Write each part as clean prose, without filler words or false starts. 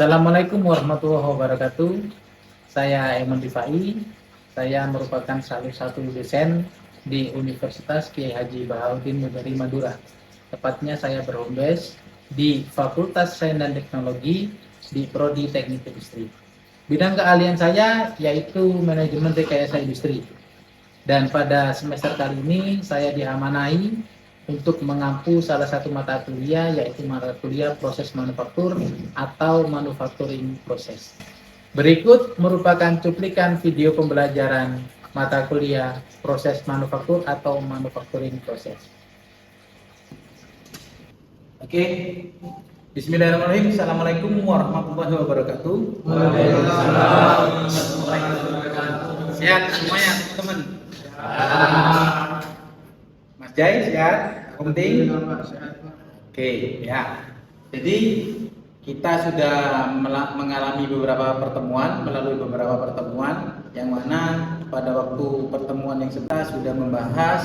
Assalamualaikum warahmatullahi wabarakatuh. Saya Eman Rifai. Saya merupakan salah satu dosen di Universitas Kiai Haji Bahaudin Mubari Madura. Tepatnya saya berhome base di Fakultas Sains dan Teknologi di Prodi Teknik Industri. Bidang keahlian saya yaitu manajemen rekayasa industri. Dan pada semester kali ini saya diamanahi untuk mengampu salah satu mata kuliah, yaitu mata kuliah proses manufaktur atau manufacturing proses. Berikut merupakan cuplikan video pembelajaran mata kuliah proses manufaktur atau manufacturing proses. Oke, Bismillahirrahmanirrahim. Assalamualaikum warahmatullahi wabarakatuh. Waalaikumsalam warahmatullahi wabarakatuh. Sehat semuanya teman-teman. Mas Jai sehat? Penting? Oke, ya. Jadi kita sudah mengalami melalui beberapa pertemuan yang mana pada waktu pertemuan yang sebelumnya sudah membahas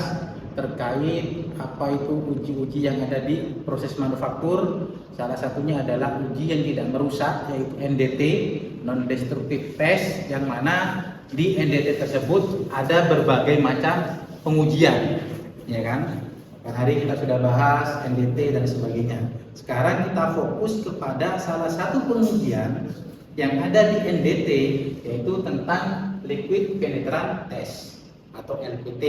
terkait apa itu uji-uji yang ada di proses manufaktur. Salah satunya adalah uji yang tidak merusak, yaitu NDT, non destructive test, yang mana di NDT tersebut ada berbagai macam pengujian, ya kan? Hari kita sudah bahas NDT dan sebagainya. Sekarang kita fokus kepada salah satu pengujian yang ada di NDT, yaitu tentang liquid penetrant test atau LPT,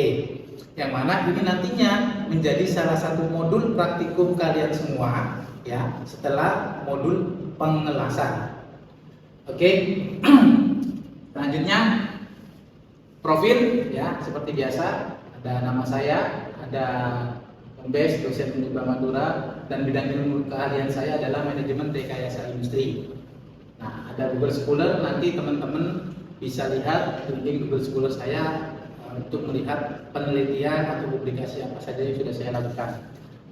yang mana ini nantinya menjadi salah satu modul praktikum kalian semua, ya, setelah modul pengelasan. Oke. Selanjutnya profil, ya, seperti biasa ada nama saya, ada base dosen Universitas Madura, dan bidang ilmu keahlian saya adalah manajemen rekayasa industri. Nah, ada Google Scholar, nanti teman-teman bisa lihat link Google Scholar saya untuk melihat penelitian atau publikasi apa saja yang sudah saya lakukan.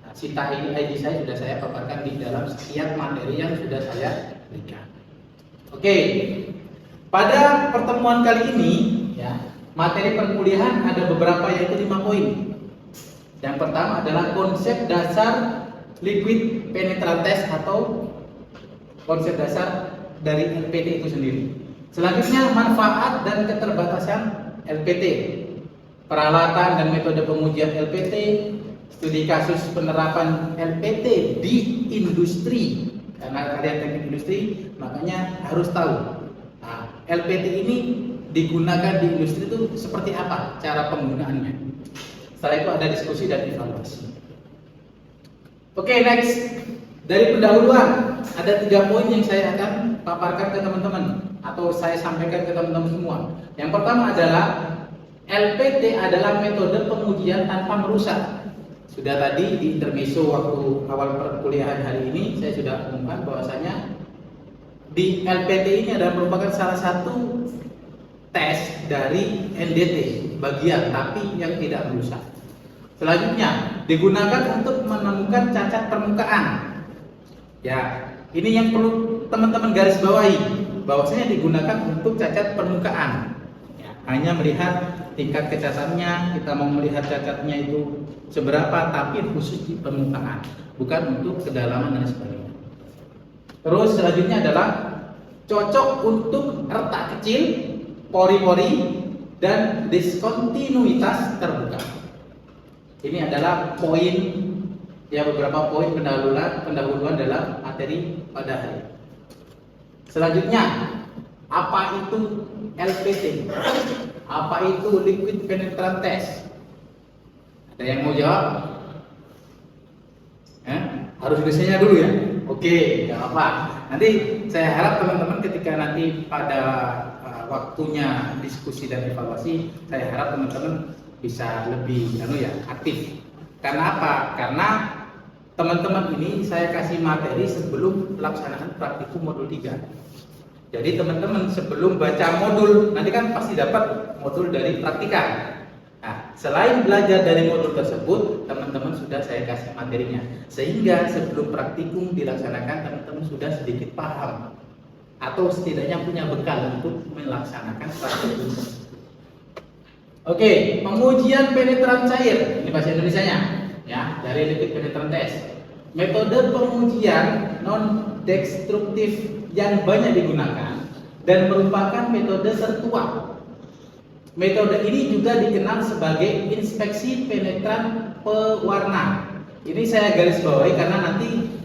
Nah, Sita ini ID saya sudah saya paparkan di dalam setiap materi yang sudah saya berikan. Oke, pada pertemuan kali ini, ya, materi perkuliahan ada beberapa, yaitu 5 poin. Yang pertama adalah konsep dasar liquid penetrant test atau konsep dasar dari LPT itu sendiri. Selanjutnya manfaat dan keterbatasan LPT, peralatan dan metode pengujian LPT, studi kasus penerapan LPT di industri. Karena kalian teknik industri, makanya harus tahu. Nah, LPT ini digunakan di industri itu seperti apa cara penggunaannya. Setelah itu ada diskusi dan evaluasi. Oke, next. Dari pendahuluan ada 3 poin yang saya akan paparkan ke teman-teman atau saya sampaikan ke teman-teman semua. Yang pertama adalah LPT adalah metode pengujian tanpa merusak. Sudah tadi di intermezzo waktu awal perkuliahan hari ini saya sudah umumkan bahwasanya di LPT ini adalah merupakan salah satu tes dari NDT bagian tapi yang tidak merusak. Selanjutnya digunakan untuk menemukan cacat permukaan. Ya, ini yang perlu teman-teman garis bawahi, bahwasanya digunakan untuk cacat permukaan. Ya, hanya melihat tingkat kecatannya, kita mau melihat cacatnya itu seberapa, tapi khusus di permukaan, bukan untuk kedalaman dan sebagainya. Terus selanjutnya adalah cocok untuk retak kecil, pori-pori, dan diskontinuitas terbuka. Ini adalah poin, ya, beberapa poin pendahuluan dalam materi pada hari. Selanjutnya, apa itu LPT? Apa itu liquid penetrant test? Ada yang mau jawab? Harus dosennya dulu ya? Oke, nggak apa. Nanti saya harap teman-teman ketika nanti pada waktunya diskusi dan evaluasi, saya harap teman-teman bisa lebih aktif. Karena apa? Karena teman-teman ini saya kasih materi sebelum pelaksanaan praktikum modul 3. Jadi teman-teman sebelum baca modul, nanti kan pasti dapat modul dari praktika. Nah, selain belajar dari modul tersebut, teman-teman sudah saya kasih materinya. Sehingga sebelum praktikum dilaksanakan, teman-teman sudah sedikit paham atau setidaknya punya bekal untuk melaksanakan praktikum. Oke, pengujian penetran cair. Ini bahasa Indonesianya, ya, dari liquid penetrant test. metode pengujian non-destruktif yang banyak digunakan dan merupakan metode tertua. Metode ini juga dikenal sebagai inspeksi penetran pewarna. Ini saya garis bawahi karena nanti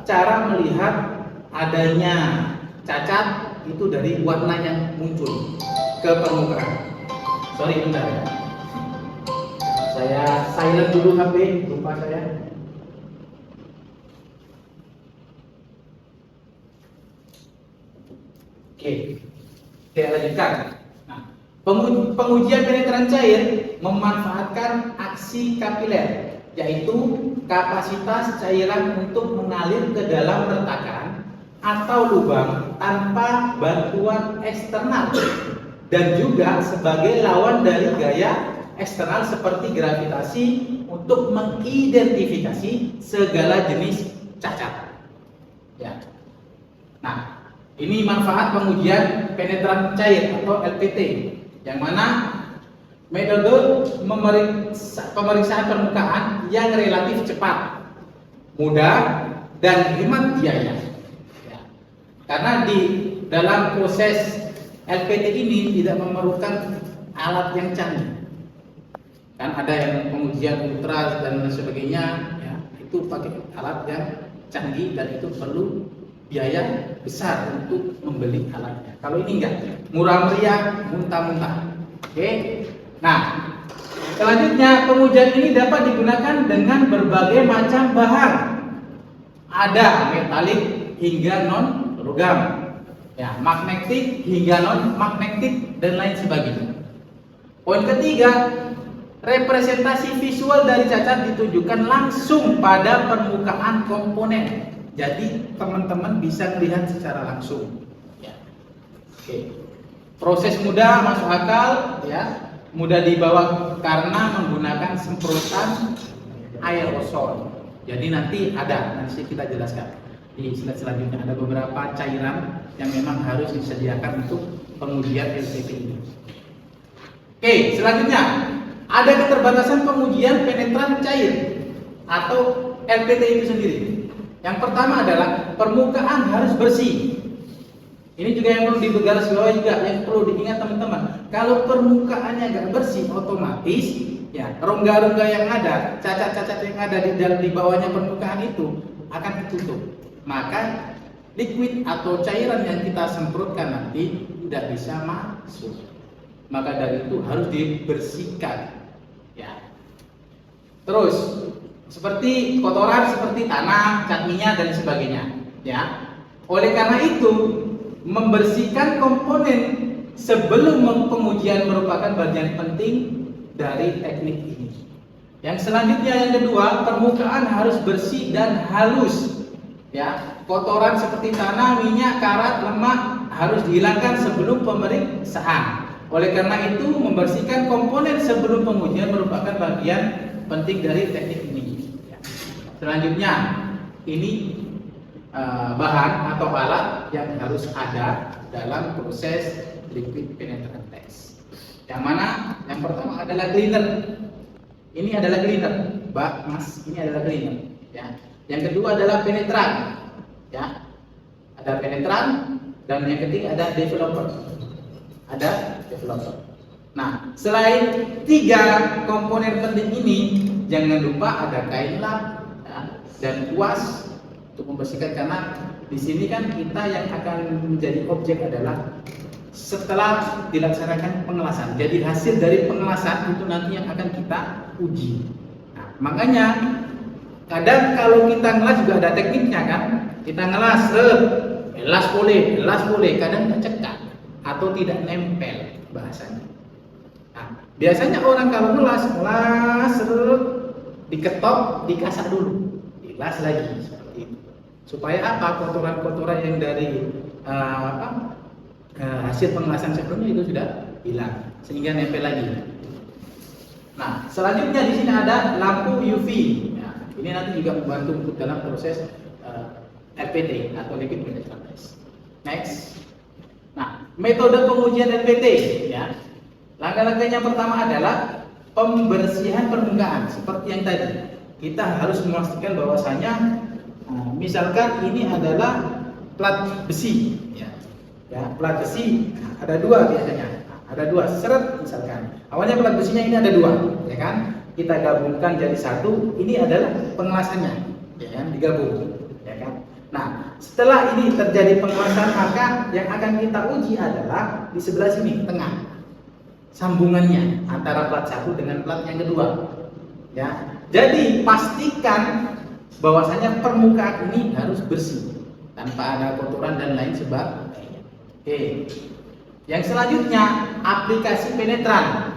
cara melihat adanya cacat itu dari warna yang muncul ke permukaan. Sorry bentar ya. Saya silent dulu HP, lupa saya. Oke, saya lanjutkan. Nah, pengujian penetran cair memanfaatkan aksi kapiler, yaitu kapasitas cairan untuk mengalir ke dalam retakan atau lubang tanpa bantuan eksternal, dan juga sebagai lawan dari gaya eksternal seperti gravitasi untuk mengidentifikasi segala jenis cacat. Ya. Nah, ini manfaat pengujian penetran cair atau LPT, yang mana metode pemeriksaan permukaan yang relatif cepat, mudah, dan hemat biaya. Ya. Karena di dalam proses LPT ini tidak memerlukan alat yang canggih. Kan ada yang pengujian ultra dan sebagainya, ya, itu pakai alat yang canggih dan itu perlu biaya besar untuk membeli alatnya. Kalau ini enggak, murah meriah, muntah-muntah. Oke. Nah, selanjutnya pengujian ini dapat digunakan dengan berbagai macam bahan. Ada metalik hingga non logam, ya, magnetik hingga non magnetik dan lain sebagainya. Poin ketiga, representasi visual dari cacat ditujukan langsung pada permukaan komponen. Jadi teman-teman bisa melihat secara langsung. Ya. Oke. Proses mudah, masuk akal, ya, mudah dibawa karena menggunakan semprotan aerosol. Jadi nanti kita jelaskan di slide selanjutnya ada beberapa cairan yang memang harus disediakan untuk pengujian LPT ini. Oke, selanjutnya ada keterbatasan pengujian penetran cair atau LPT itu sendiri. Yang pertama adalah permukaan harus bersih. Ini juga yang perlu digarisbawahi juga, yang perlu diingat teman-teman. Kalau permukaannya nggak bersih, otomatis ya rongga-rongga yang ada, cacat-cacat yang ada di bawahnya permukaan itu akan tertutup. Maka liquid atau cairan yang kita semprotkan nanti tidak bisa masuk. Maka dari itu harus dibersihkan. Ya. Terus seperti kotoran, seperti tanah, cat minyak dan sebagainya. Ya. Oleh karena itu, membersihkan komponen sebelum pengujian merupakan bagian penting dari teknik ini. Yang selanjutnya yang kedua, permukaan harus bersih dan halus. Ya, kotoran seperti tanah, minyak, karat, lemak harus dihilangkan sebelum pemeriksaan. Oleh karena itu, membersihkan komponen sebelum pengujian merupakan bagian penting dari teknik ini. Ya. Selanjutnya, ini bahan atau alat yang harus ada dalam proses liquid penetrant test. Yang mana? Yang pertama adalah cleaner. Ini adalah cleaner, Mas. Ini adalah cleaner. Ya. Yang kedua adalah penetran. Ya. Ada penetran dan yang ketiga ada developer. Ada developer. Nah, selain tiga komponen penting ini, jangan lupa ada kain lap, ya, dan kuas untuk membersihkan, karena di sini kan kita yang akan menjadi objek adalah setelah dilaksanakan pengelasan. Jadi hasil dari pengelasan itu nanti yang akan kita uji. Nah, makanya kadang kalau kita ngelas juga ada tekniknya kan. Kita ngelas, elas boleh, kadang nggak cekat atau tidak nempel bahasanya. Nah, biasanya orang kalau ngelas, diketok, dikasak dulu, dilas lagi seperti itu. Supaya apa? Kotoran-kotoran yang dari hasil pengelasan sebelumnya itu sudah hilang, sehingga nempel lagi. Nah, selanjutnya di sini ada lampu UV. Ya, ini nanti juga membantu untuk dalam proses LPT atau liquid penetrant test. Next. Nah, metode pengujian LPT, ya. Langkah-langkah yang pertama adalah pembersihan permukaan seperti yang tadi. kita harus memastikan bahwasanya misalkan ini adalah plat besi, ya plat besi ada dua biasanya, ada dua seret misalkan. Awalnya plat besinya ini ada dua, ya kan? Kita gabungkan jadi satu, ini adalah pengelasannya, ya kan? Digabung, ya kan? Nah, setelah ini terjadi pengelasan, maka yang akan kita uji adalah di sebelah sini, tengah, sambungannya antara plat satu dengan plat yang kedua, ya. Jadi pastikan bahwasanya permukaan ini harus bersih, tanpa ada kotoran dan lain sebagainya. Oke. Yang selanjutnya aplikasi penetran.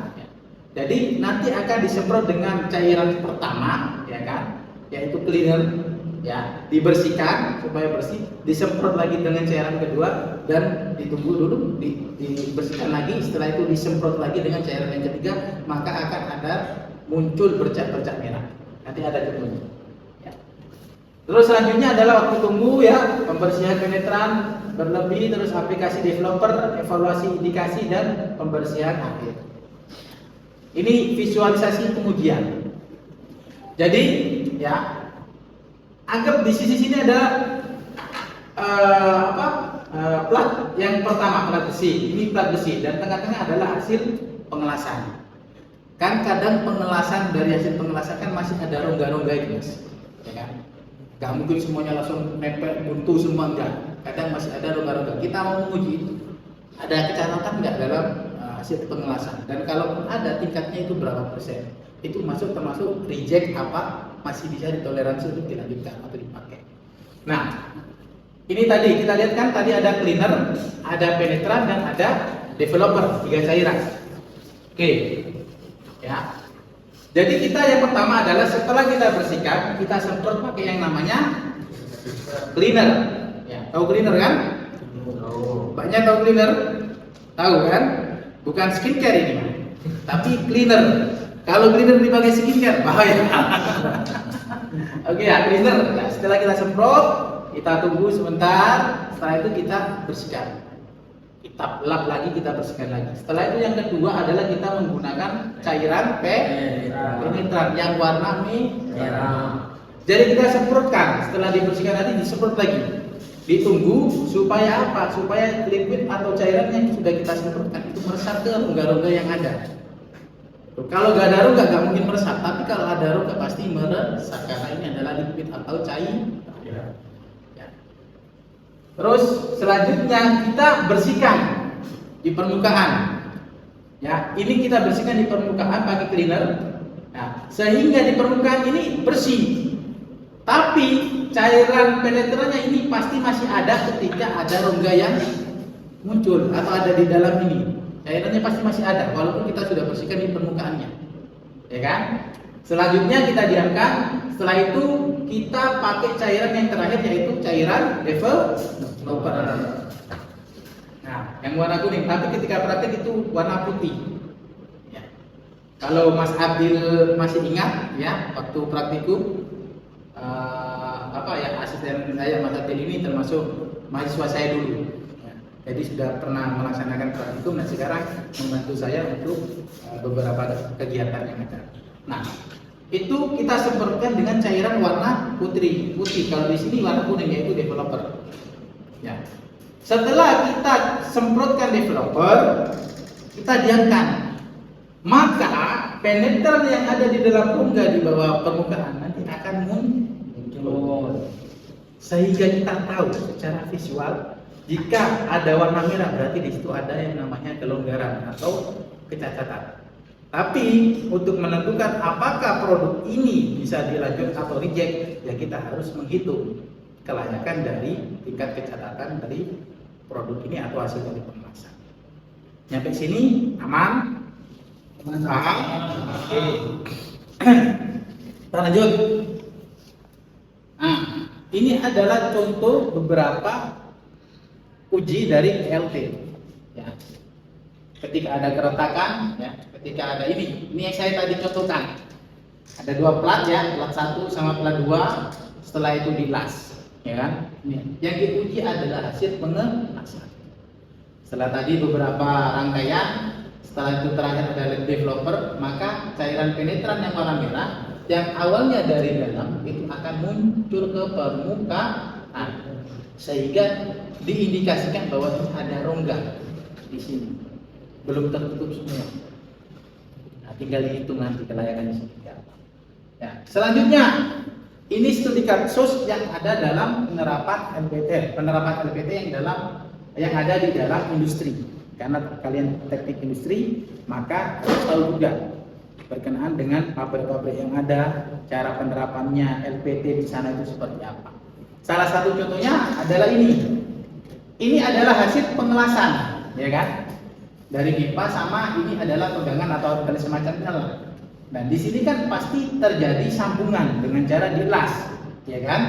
Jadi nanti akan disemprot dengan cairan pertama, ya kan, yaitu cleaner, ya, dibersihkan supaya bersih, disemprot lagi dengan cairan kedua dan ditunggu dulu, dibersihkan lagi. Setelah itu disemprot lagi dengan cairan yang ketiga, maka akan ada muncul bercak-bercak merah. Nanti ada contohnya. Ya. Terus selanjutnya adalah waktu tunggu, ya, pembersihan penetran berlebih, terus aplikasi developer, evaluasi indikasi dan pembersihan akhir. Ini visualisasi pengujian. Jadi, ya, anggap di sisi sini ada plat yang pertama, plat besi. Ini plat besi dan tengah-tengah adalah hasil pengelasan. Kan kadang pengelasan, dari hasil pengelasan kan masih ada rongga-rongga itu, Mas. Ya kan? Gak mungkin semuanya langsung nempel buntu semua, enggak. Kadang masih ada rongga-rongga. Kita mau menguji itu, ada kecacatan enggak dalam hasil pengelasan, dan kalaupun ada, tingkatnya itu berapa persen, itu termasuk reject apa masih bisa ditoleransi untuk dilanjutkan atau dipakai. Nah, ini tadi kita lihat kan, tadi ada cleaner, ada penetran dan ada developer, 3 cairan. Oke, ya. Jadi kita yang pertama adalah setelah kita bersihkan, kita semprot pakai yang namanya cleaner. Ya, tahu cleaner kan? Banyak tahu cleaner? Tahu kan? Bukan skincare ini, tapi cleaner. Kalau cleaner dipakai skincare bahaya. Oke, ya, cleaner. Nah, setelah kita semprot, kita tunggu sebentar. Setelah itu kita bersihkan. Kita lap lagi, kita bersihkan lagi. Setelah itu yang kedua adalah kita menggunakan cairan penetran yang warna merah. Jadi kita semprotkan. Setelah dibersihkan tadi, disemprot lagi. Ditunggu supaya apa? Supaya liquid atau cairan yang sudah kita semprotkan itu meresap ke rongga-rongga yang ada. Tuh, kalau nggak ada rongga nggak mungkin meresap, tapi kalau ada rongga pasti meresap karena ini adalah liquid atau cair. Ya. Terus selanjutnya kita bersihkan di permukaan. Ya, ini kita bersihkan di permukaan pakai cleaner. Nah, sehingga di permukaan ini bersih. Tapi cairan penetrannya ini pasti masih ada ketika ada rongga yang muncul atau ada di dalam ini. Cairannya pasti masih ada walaupun kita sudah bersihkan di permukaannya, ya kan? Selanjutnya kita diamkan. Setelah itu kita pakai cairan yang terakhir, yaitu cairan developer. Nah, yang warna kuning. Tapi ketika praktek itu warna putih. Ya. Kalau Mas Abdil masih ingat, ya, waktu praktikum. Asisten saya Mas Abdil ini termasuk mahasiswa saya dulu, ya. Jadi sudah pernah melaksanakan praktikum dan sekarang membantu saya untuk beberapa kegiatan yang ada. Nah, itu kita semprotkan dengan cairan warna putih. Kalau di sini warna kuning, yaitu developer. Ya. Setelah kita semprotkan developer, kita diamkan. Maka penetran yang ada di dalam rongga di bawah permukaan nanti akan muncul. Sehingga kita tahu secara visual, jika ada warna merah berarti di situ ada yang namanya kelonggaran atau kecacatan. Tapi untuk menentukan apakah produk ini bisa dilanjut atau reject, ya kita harus menghitung kelayakan dari tingkat kecacatan dari produk ini atau hasil dari pengelasan. Nyampe sini aman? Paham? Oke. Kita lanjut. Nah, ini adalah contoh beberapa uji dari LT. Ya. Ketika ada keretakan, ya, ketika ada ini yang saya tadi contohkan. Ada 2 plat, ya, plat 1 sama plat 2. Setelah itu dilas, ya kan? Ini. Yang diuji adalah hasil pengelasan. Setelah tadi beberapa rangkaian, setelah itu terakhir ada developer, maka cairan penetran yang warna merah yang awalnya dari dalam itu akan muncul ke permukaan, sehingga diindikasikan bahwa ada rongga di sini, belum tertutup semua. Nah, tinggal dihitung nanti kelayakannya seperti apa. Ya, selanjutnya ini studi kasus yang ada dalam penerapan LPT yang ada di dalam industri. Karena kalian teknik industri, maka harus tahu juga berkenaan dengan pabrik-pabrik yang ada, cara penerapannya LPT di sana itu seperti apa. Salah satu contohnya adalah ini. Ini adalah hasil pengelasan, ya kan? Dari pipa sama ini adalah pegangan atau semacamnya lah. Dan di sini kan pasti terjadi sambungan dengan cara dilas, ya kan?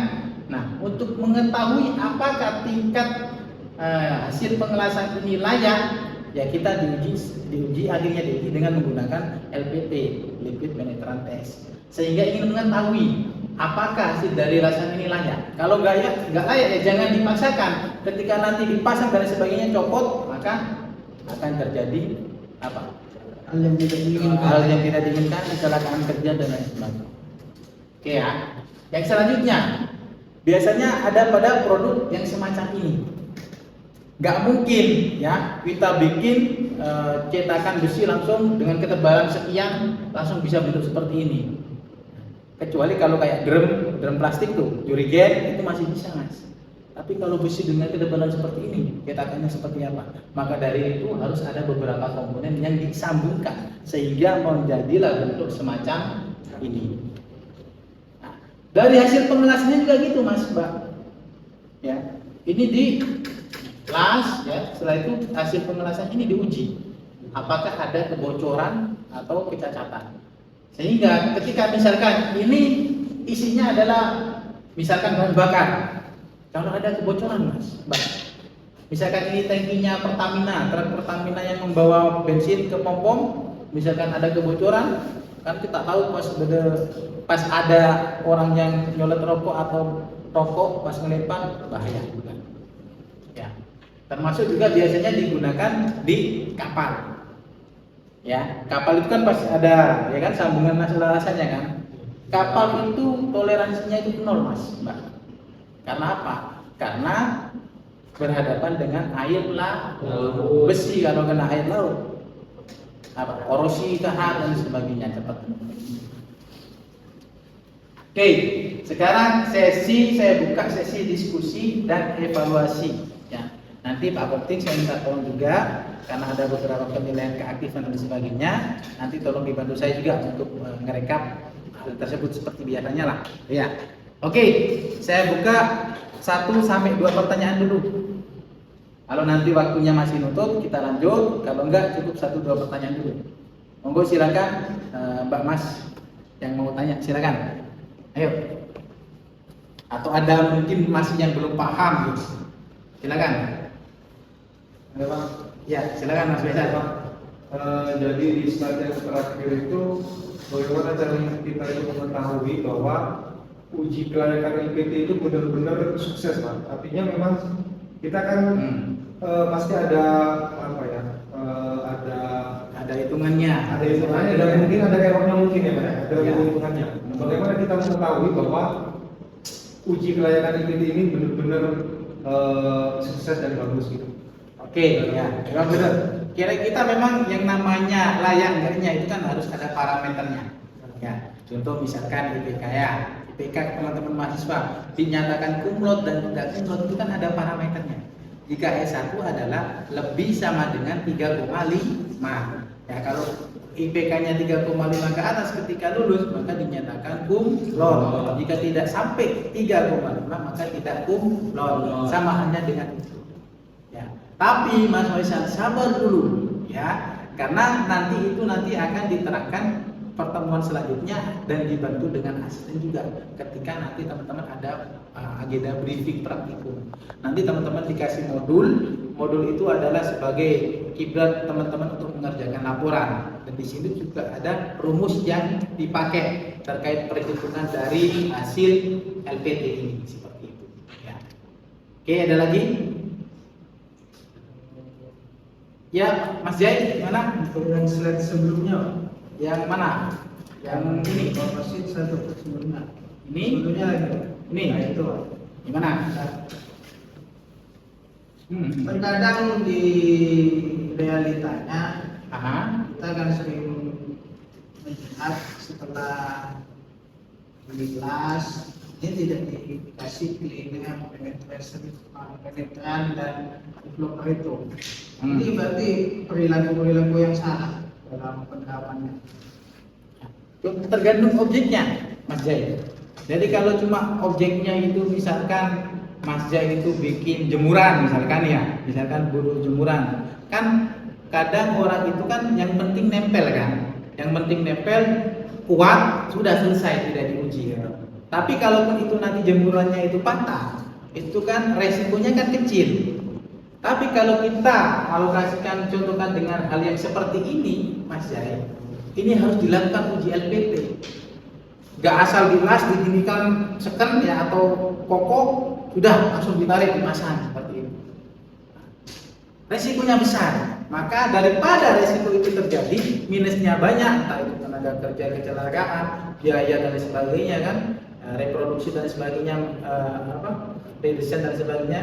Nah, untuk mengetahui apakah tingkat hasil pengelasan ini layak, ya kita diuji akhirnya dengan menggunakan LPT, liquid penetrant test, sehingga ingin mengetahui apakah hasil dari lasan ini layak. Kalau nggak layak ya jangan dipaksakan. Ketika nanti dipasang dan sebagainya copot, maka akan terjadi apa? Hal yang tidak diinginkan, kecelakaan kerja dan lain sebagainya. Oke ya. Yang selanjutnya, biasanya ada pada produk yang semacam ini. Nggak mungkin ya kita bikin cetakan besi langsung dengan ketebalan sekian langsung bisa bentuk seperti ini. Kecuali kalau kayak drum plastik tuh, jurigen itu masih bisa mas. Tapi kalau besi dengan ketebalan seperti ini, cetakannya seperti apa? Maka dari itu harus ada beberapa komponen yang disambungkan sehingga menjadilah bentuk semacam ini. Nah, dari hasil pengelasannya juga gitu mas, mbak. Ya, ini di las, ya. Setelah itu hasil pengelasan ini diuji, apakah ada kebocoran atau kecacatan. Sehingga ketika misalkan ini isinya adalah misalkan bahan bakar, kalau ada kebocoran mas, misalkan ini tangkinya Pertamina, truk Pertamina yang membawa bensin ke pom-pom, misalkan ada kebocoran, kan kita tahu pas ada orang yang nyolot rokok atau rokok pas ngelempar bahaya juga. Ya, termasuk juga biasanya digunakan di kapal. Ya, kapal itu kan pasti ada, ya kan sambungan lasannya kan. Kapal itu toleransinya itu 0 mas, mbak. Karena apa? Karena berhadapan dengan air laut, besi kalau kena air laut, apa? Korosi, kahar dan sebagainya cepat. Oke, sekarang saya buka sesi diskusi dan evaluasi. Ya, nanti Pak Koptik saya minta tolong juga karena ada beberapa penilaian keaktifan dan sebagainya. Nanti tolong dibantu saya juga untuk ngerekap hal tersebut seperti biasanya lah. Ya. Oke, saya buka 1 sampai 2 pertanyaan dulu. Kalau nanti waktunya masih nutup, kita lanjut. Kalau enggak, cukup 1-2 pertanyaan dulu. Monggo silakan, Mbak Mas yang mau tanya, silakan. Ayo. Atau ada mungkin masih yang belum paham, gitu. Silakan. Ya, Pak. Ya, silakan Mas Faisal. Jadi di slide yang terakhir itu bagaimana caranya kita itu mengetahui bahwa uji kelayakan LPT itu benar-benar sukses, Pak. Artinya memang kita kan pasti ada apa ya? Ada hitungannya. Ada hitungannya dan mungkin ada errornya mungkin ya, Pak. Ada hitungannya. Bagaimana kita mengetahui bahwa uji kelayakan LPT ini benar-benar sukses dan bagus gitu? Oke, ya, memang benar. Kira kita memang yang namanya layak enggaknya itu kan harus ada parameternya. Ya, contoh misalkan IPK ya. IPK teman-teman mahasiswa dinyatakan kumlot dan tidak kumlot itu kan ada parameternya. Jika S1 adalah lebih sama dengan 3,5. Ya, kalau IPK-nya 3,5 ke atas ketika lulus maka dinyatakan kumlot. Jika tidak sampai 3,5 maka tidak kumlot. Sama hanya dengan itu. Ya. Tapi Mas Faisal sabar dulu ya. Karena nanti akan diterangkan pertemuan selanjutnya dan dibantu dengan asisten juga ketika nanti teman-teman ada agenda briefing praktikum. Nanti teman-teman dikasih modul itu adalah sebagai kiblat teman-teman untuk mengerjakan laporan, dan di sini juga ada rumus yang dipakai terkait perhitungan dari hasil LPT ini seperti itu ya. Oke, ada lagi? Ya, Mas Jai, gimana? Untuk yang slide sebelumnya, Yang mana? Yang ini. Proposit satu sebelumnya. Ini? Sebelumnya lagi. Ini? Nah, itu. Gimana? Terkadang di realitanya Aha. kita kan sering melihat setelah dilas ini tidak dikasih cleaner, penetran dan developer itu. Ini berarti perilaku yang salah dalam penerapannya. Tergantung objeknya, Mas Jai. Jadi kalau cuma objeknya itu misalkan Mas Jai itu bikin jemuran misalkan ya, misalkan buruh jemuran, kan kadang orang itu kan yang penting nempel kan, yang penting nempel kuat sudah selesai tidak diuji. Tapi kalaupun itu nanti jemurannya itu patah, itu kan resikonya kan kecil. Tapi kalau kita alokasikan contohkan dengan hal yang seperti ini, Mas Jai, ini harus dilakukan uji LPT. Gak asal dilas, diginikan seken ya atau kokoh, sudah langsung ditarik dipasang seperti itu. Resikonya besar. Maka daripada resiko itu terjadi, minusnya banyak, entah itu tenaga kerja kecelakaan, biaya dan sebagainya kan, reproduksi dan sebagainya, redesign dan sebagainya,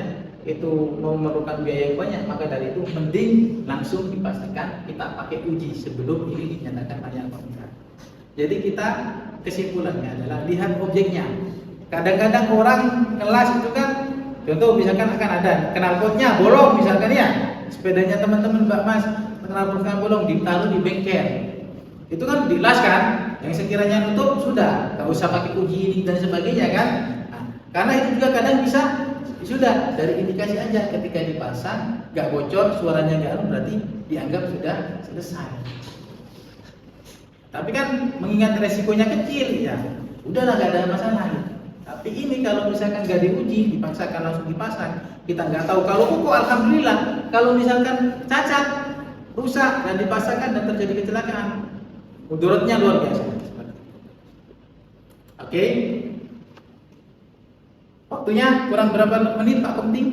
itu memerlukan biaya yang banyak. Maka dari itu mending langsung dipastikan kita pakai uji sebelum ini dinyatakan layak pakai. Jadi kita kesimpulannya adalah lihat objeknya. Kadang-kadang orang kelas itu kan, contoh misalkan akan ada knalpotnya bolong misalkan ya, sepedanya teman-teman Mbak Mas knalpotnya bolong ditaruh di bengkel, itu kan dilas kan, yang sekiranya nutup sudah, nggak usah pakai uji ini dan sebagainya kan. Nah, karena itu juga kadang bisa sudah dari indikasi aja ketika dipasang nggak bocor, suaranya nggak berarti dianggap sudah selesai. Tapi kan mengingat resikonya kecil ya, udahlah nggak ada masalah. Tapi ini kalau misalkan nggak diuji, dipaksakan langsung dipasang, kita nggak tahu. Kalau kok alhamdulillah, kalau misalkan cacat, rusak dan dipasangkan dan terjadi kecelakaan, mudaratnya luar biasa. Oke, waktunya kurang berapa menit Pak Komting?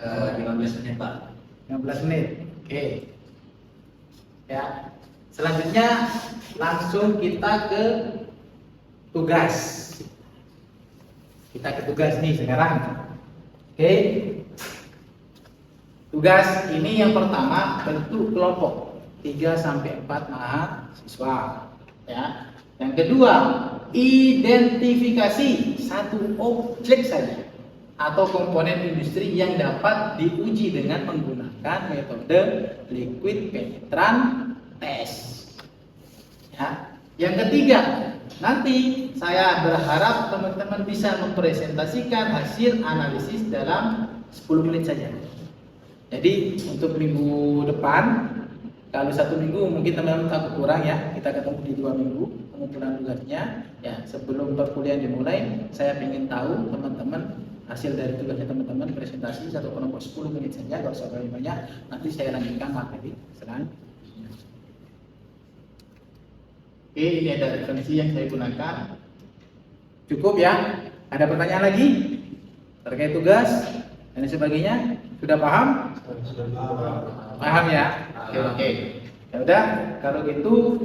15 menit Pak. 15 menit. Oke. Ya. Selanjutnya langsung kita ke tugas. Kita ke tugas nih sekarang. Oke. Tugas ini yang pertama bentuk kelompok 3 sampai 4 mahasiswa. Ya. Yang kedua, identifikasi satu objek saja atau komponen industri yang dapat diuji dengan menggunakan metode liquid penetran test. Ya. Yang ketiga, nanti saya berharap teman-teman bisa mempresentasikan hasil analisis dalam 10 menit saja. Jadi untuk minggu depan, kalau 1 minggu mungkin teman-teman takut kurang ya, kita ketemu di 2 minggu pengumpulan tugasnya. Ya, sebelum perkuliahan dimulai, saya ingin tahu teman-teman hasil dari tugasnya teman-teman, presentasi satu kelompok 10 menit saja, gak usah banyak. Nanti saya lanjutkan materi selanjutnya. Oke, ini ada referensi yang saya gunakan. Cukup ya? Ada pertanyaan lagi terkait tugas dan sebagainya? Sudah paham? Paham ya? Oke. Ya udah, kalau gitu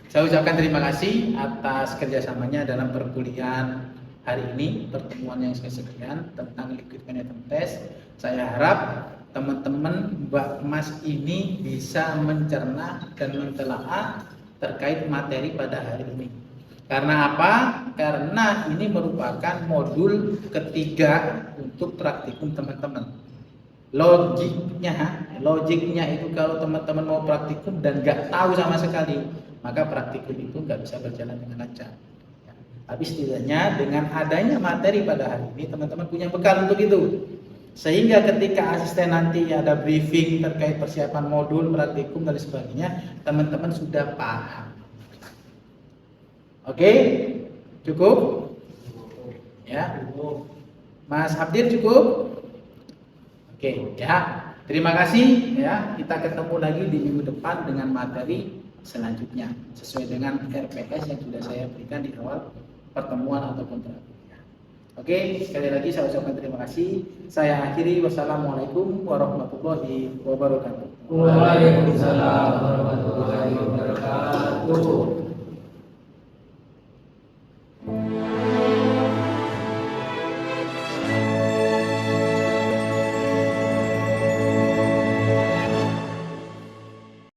saya ucapkan terima kasih atas kerjasamanya dalam perkuliahan hari ini, pertemuan yang kesekian tentang liquid penetration test. Saya harap teman-teman Mbak Mas ini bisa mencerna dan mentelaah terkait materi pada hari ini. Karena apa? Karena ini merupakan modul ketiga untuk praktikum teman-teman. Logiknya itu kalau teman-teman mau praktikum dan nggak tahu sama sekali, maka praktikum itu nggak bisa berjalan dengan lancar. Tapi setidaknya dengan adanya materi pada hari ini, teman-teman punya bekal untuk itu. Sehingga ketika asisten nanti ada briefing terkait persiapan modul, praktikum dan sebagainya, teman-teman sudah paham. Oke? Cukup? Ya. Mas Abdir cukup? Oke, ya. Terima kasih ya. Kita ketemu lagi di minggu depan dengan materi selanjutnya sesuai dengan RPS yang sudah saya berikan di awal pertemuan ataupun terakhir. Oke, sekali lagi saya ucapkan terima kasih. Saya akhiri, wassalamualaikum warahmatullahi wabarakatuh. Waalaikumsalam warahmatullahi wabarakatuh.